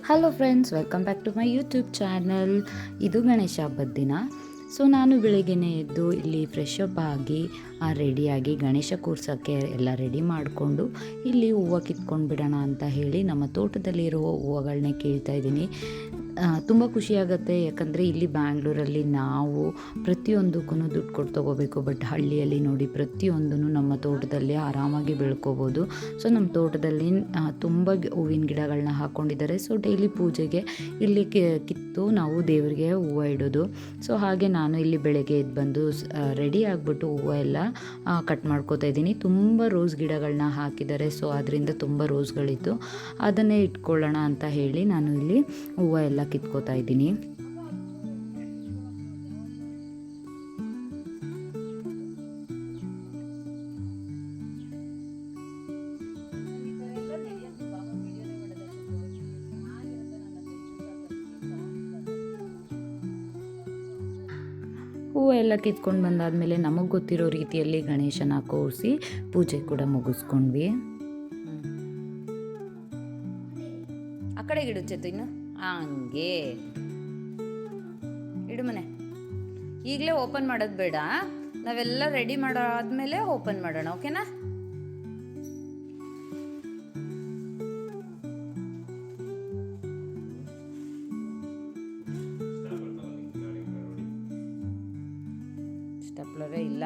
Hello friends, welcome back to my YouTube channel. ಇದು ಗಣೇಶ ಹಬ್ಬದ ದಿನ. ಸೊ ನಾನು ಬೆಳಿಗ್ಗೆನೇ ಎದ್ದು ಇಲ್ಲಿ ಫ್ರೆಶ್ ಅಪ್ ಆಗಿ ರೆಡಿಯಾಗಿ ಗಣೇಶ ಕೂರ್ಸೋಕ್ಕೆ ಎಲ್ಲ ರೆಡಿ ಮಾಡಿಕೊಂಡು ಇಲ್ಲಿ ಹೂವು ಕಿತ್ಕೊಂಡು ಬಿಡೋಣ ಅಂತ ಹೇಳಿ ನಮ್ಮ ತೋಟದಲ್ಲಿರುವ ಹೂವುಗಳನ್ನೇ ಕೀಳ್ತಾ ಇದ್ದೀನಿ. ತುಂಬ ಖುಷಿಯಾಗುತ್ತೆ, ಯಾಕಂದರೆ ಇಲ್ಲಿ ಬ್ಯಾಂಗ್ಳೂರಲ್ಲಿ ನಾವು ಪ್ರತಿಯೊಂದಕ್ಕೂ ದುಡ್ಡು ಕೊಟ್ಟು ತೊಗೋಬೇಕು. ಬಟ್ ಹಳ್ಳಿಯಲ್ಲಿ ನೋಡಿ ಪ್ರತಿಯೊಂದೂ ನಮ್ಮ ತೋಟದಲ್ಲಿ ಆರಾಮಾಗಿ ಬೆಳ್ಕೋಬೋದು. ಸೊ ನಮ್ಮ ತೋಟದಲ್ಲಿ ತುಂಬ ಹೂವಿನ ಗಿಡಗಳನ್ನ ಹಾಕ್ಕೊಂಡಿದ್ದಾರೆ. ಸೊ ಡೈಲಿ ಪೂಜೆಗೆ ಇಲ್ಲಿ ಕಿತ್ತು ನಾವು ದೇವರಿಗೆ ಹೂವು ಇಡೋದು. ಸೊ ಹಾಗೆ ನಾನು ಇಲ್ಲಿ ಬೆಳಗ್ಗೆ ಎದ್ದು ಬಂದು ರೆಡಿ ಆಗಿಬಿಟ್ಟು ಹೂವು ಎಲ್ಲ ಕಟ್ ಮಾಡ್ಕೋತಾ ಇದ್ದೀನಿ. ತುಂಬ ರೋಸ್ ಗಿಡಗಳನ್ನ ಹಾಕಿದ್ದಾರೆ. ಸೊ ಅದರಿಂದ ತುಂಬ ರೋಸ್ಗಳಿತ್ತು, ಅದನ್ನೇ ಇಟ್ಕೊಳ್ಳೋಣ ಅಂತ ಹೇಳಿ ನಾನು ಇಲ್ಲಿ ಹೂವು ಎಲ್ಲ ಕಿತ್ಕೋತಾ ಇದ್ದೀನಿ. ಹೂವು ಎಲ್ಲ ಕಿತ್ಕೊಂಡು ಬಂದಾದಮೇಲೆ ನಮಗೆ ಗೊತ್ತಿರೋ ರೀತಿಯಲ್ಲಿ ಗಣೇಶನ ಕೂರಿಸಿ ಪೂಜೆ ಕೂಡ ಮುಗಿಸ್ಕೊಂಡ್ವಿ. ಆ ಕಡೆಗೆ ಇಡು ಚೇತು, ಇನ್ನು ಹಂಗೆ ಇಡು ಮನೆ. ಈಗಲೇ ಓಪನ್ ಮಾಡೋದು ಬೇಡ, ನಾವೆಲ್ಲ ರೆಡಿ ಮಾಡೋ ಆದಮೇಲೆ ಓಪನ್ ಮಾಡೋಣ, ಓಕೆನಾ? ಸ್ಟೆಪ್ಲರೇ ಇಲ್ಲ.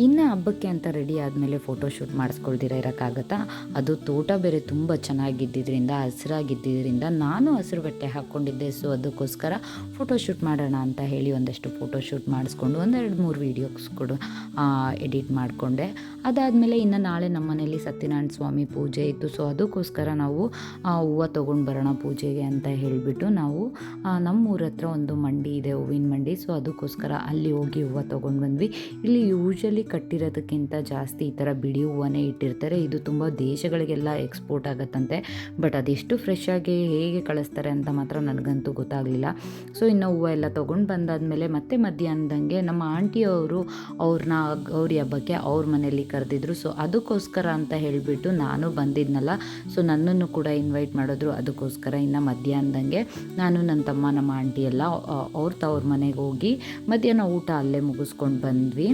ಇನ್ನು ಹಬ್ಬಕ್ಕೆ ಅಂತ ರೆಡಿ ಆದಮೇಲೆ ಫೋಟೋಶೂಟ್ ಮಾಡಿಸ್ಕೊಳ್ದಿರ ಇರೋಕ್ಕಾಗತ್ತಾ? ಅದು ತೋಟ ಬೇರೆ ತುಂಬ ಚೆನ್ನಾಗಿದ್ದರಿಂದ, ಹಸಿರಾಗಿದ್ದರಿಂದ ನಾನು ಹಸಿರು ಬಟ್ಟೆ ಹಾಕ್ಕೊಂಡಿದ್ದೆ. ಸೊ ಅದಕ್ಕೋಸ್ಕರ ಫೋಟೋಶೂಟ್ ಮಾಡೋಣ ಅಂತ ಹೇಳಿ ಒಂದಷ್ಟು ಫೋಟೋಶೂಟ್ ಮಾಡಿಸ್ಕೊಂಡು 1-2-3 ವೀಡಿಯೋಸ್ ಕೂಡ ಎಡಿಟ್ ಮಾಡಿಕೊಂಡೆ. ಅದಾದಮೇಲೆ ಇನ್ನು ನಾಳೆ ನಮ್ಮ ಮನೇಲಿ ಸತ್ಯನಾರಾಯಣ ಸ್ವಾಮಿ ಪೂಜೆ ಇತ್ತು. ಸೊ ಅದಕ್ಕೋಸ್ಕರ ನಾವು ಹೂವು ತೊಗೊಂಡು ಬರೋಣ ಪೂಜೆಗೆ ಅಂತ ಹೇಳಿಬಿಟ್ಟು ನಾವು ನಮ್ಮೂರ ಹತ್ರ ಒಂದು ಮಂಡಿ ಇದೆ, ಹೂವಿನ ಮಂಡಿ. ಸೊ ಅದಕ್ಕೋಸ್ಕರ ಅಲ್ಲಿ ಹೋಗಿ ಹೂವು ತೊಗೊಂಡು ಬಂದ್ವಿ. ಇಲ್ಲಿ ಯೂಶಲಿ ಕಟ್ಟಿರೋದಕ್ಕಿಂತ ಜಾಸ್ತಿ ಈ ಥರ ಬಿಡಿ ಹೂವನ್ನೇ ಇಟ್ಟಿರ್ತಾರೆ. ಇದು ತುಂಬ ದೇಶಗಳಿಗೆಲ್ಲ ಎಕ್ಸ್ಪೋರ್ಟ್ ಆಗುತ್ತಂತೆ. ಬಟ್ ಅದೆಷ್ಟು ಫ್ರೆಶ್ ಆಗಿ ಹೇಗೆ ಕಳಿಸ್ತಾರೆ ಅಂತ ಮಾತ್ರ ನನಗಂತೂ ಗೊತ್ತಾಗಲಿಲ್ಲ. ಸೊ ಇನ್ನು ಹೂವು ಎಲ್ಲ ತೊಗೊಂಡು ಬಂದಾದಮೇಲೆ ಮತ್ತೆ ಮಧ್ಯಾಹ್ನದಂಗೆ ನಮ್ಮ ಆಂಟಿಯವರು ಅವ್ರನ್ನ ಗೌರಿ ಹಬ್ಬಕ್ಕೆ ಅವ್ರ ಮನೆಯಲ್ಲಿ ಕರೆದಿದ್ರು. ಸೊ ಅದಕ್ಕೋಸ್ಕರ ಅಂತ ಹೇಳಿಬಿಟ್ಟು ನಾನು ಬಂದಿದ್ನಲ್ಲ, ಸೊ ನನ್ನನ್ನು ಕೂಡ ಇನ್ವೈಟ್ ಮಾಡಿದ್ರು. ಅದಕ್ಕೋಸ್ಕರ ಇನ್ನು ಮಧ್ಯಾಹ್ನದಂಗೆ ನಾನು ನನ್ನ ತಮ್ಮ ನಮ್ಮ ಆಂಟಿ ಎಲ್ಲ ಅವ್ರ ಮನೆಗೆ ಹೋಗಿ ಮಧ್ಯಾಹ್ನ ಊಟ ಅಲ್ಲೇ ಮುಗಿಸ್ಕೊಂಡು ಬಂದ್ವಿ.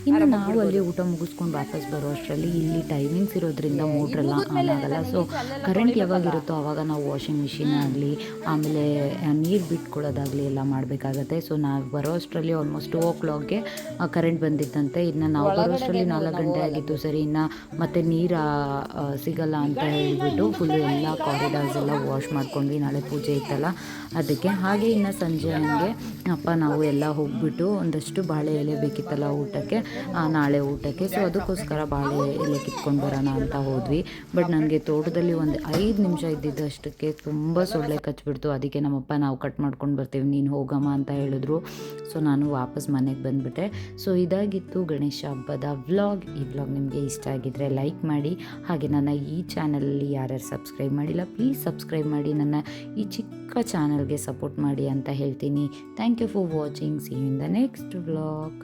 ಇನ್ನು ನಾವು ಅಲ್ಲಿ ಊಟ ಮುಗಿಸ್ಕೊಂಡು ವಾಪಸ್ ಬರೋ ಅಷ್ಟರಲ್ಲಿ ಇಲ್ಲಿ ಟೈಮಿಂಗ್ಸ್ ಇರೋದ್ರಿಂದ ಮೋಟ್ರೆಲ್ಲ ಆನ್ ಆಗಲ್ಲ. ಸೊ ಕರೆಂಟ್ ಯಾವಾಗಿರುತ್ತೋ ಆವಾಗ ನಾವು ವಾಷಿಂಗ್ ಮಿಷಿನ್ ಆಗಲಿ, ಆಮೇಲೆ ನೀರು ಬಿಟ್ಕೊಳ್ಳೋದಾಗಲಿ ಎಲ್ಲ ಮಾಡಬೇಕಾಗತ್ತೆ. ಸೊ ನಾವು ಬರೋ ಅಷ್ಟರಲ್ಲಿ ಆಲ್ಮೋಸ್ಟ್ 2 o'clockಗೆ ಕರೆಂಟ್ ಬಂದಿತ್ತಂತೆ. ಇನ್ನು ನಾವು ಬರೋ ಅಷ್ಟರಲ್ಲಿ 4 ಗಂಟೆ ಆಗಿತ್ತು. ಸರಿ, ಇನ್ನು ಮತ್ತೆ ನೀರು ಸಿಗಲ್ಲ ಅಂತ ಹೇಳಿಬಿಟ್ಟು ಫುಲ್ಲು ಎಲ್ಲ ಕಾರಿಡಾರ್ಸ್ ಎಲ್ಲ ವಾಶ್ ಮಾಡ್ಕೊಂಡ್ವಿ. ನಾಳೆ ಪೂಜೆ ಇತ್ತಲ್ಲ ಅದಕ್ಕೆ. ಹಾಗೆ ಇನ್ನು ಸಂಜೆ ಹಂಗೆ ಅಪ್ಪ ನಾವು ಎಲ್ಲ ಹೋಗ್ಬಿಟ್ಟು ಒಂದಷ್ಟು ಬಾಳೆ ಎಲೆ ಬೇಕಿತ್ತಲ್ಲ ಊಟಕ್ಕೆ, ನಾಳೆ ಊಟಕ್ಕೆ. ಸೊ ಅದಕ್ಕೋಸ್ಕರ ಬಾಳೆ ಎಲೆ ಕಿತ್ಕೊಂಡು ಬರೋಣ ಅಂತ ಹೋದ್ವಿ. ಬಟ್ ನನಗೆ ತೋಟದಲ್ಲಿ ಒಂದು 5 ನಿಮಿಷ ಇದ್ದಿದ್ದಷ್ಟಕ್ಕೆ ತುಂಬ ಸೊಳ್ಳೆ ಕಚ್ಬಿಡ್ತು. ಅದಕ್ಕೆ ನಮ್ಮಪ್ಪ ನಾವು ಕಟ್ ಮಾಡ್ಕೊಂಡು ಬರ್ತೀವಿ, ನೀನು ಹೋಗಮ್ಮ ಅಂತ ಹೇಳಿದ್ರು. ಸೊ ನಾನು ವಾಪಸ್ ಮನೆಗೆ ಬಂದುಬಿಟ್ಟೆ. ಸೊ ಇದಾಗಿತ್ತು ಗಣೇಶ ಹಬ್ಬದ ವ್ಲಾಗ್. ಈ ವ್ಲಾಗ್ ನಿಮಗೆ ಇಷ್ಟ ಆಗಿದ್ದರೆ ಲೈಕ್ ಮಾಡಿ. ಹಾಗೆ ನನ್ನ ಈ ಚಾನಲಲ್ಲಿ ಯಾರ್ಯಾರು ಸಬ್ಸ್ಕ್ರೈಬ್ ಮಾಡಿಲ್ಲ ಪ್ಲೀಸ್ ಸಬ್ಸ್ಕ್ರೈಬ್ ಮಾಡಿ, ನನ್ನ ಈ ಚಿಕ್ಕ ಚಾನಲ್ಗೆ ಸಪೋರ್ಟ್ ಮಾಡಿ ಅಂತ ಹೇಳ್ತೀನಿ. Thank you for watching. See you in the next vlog.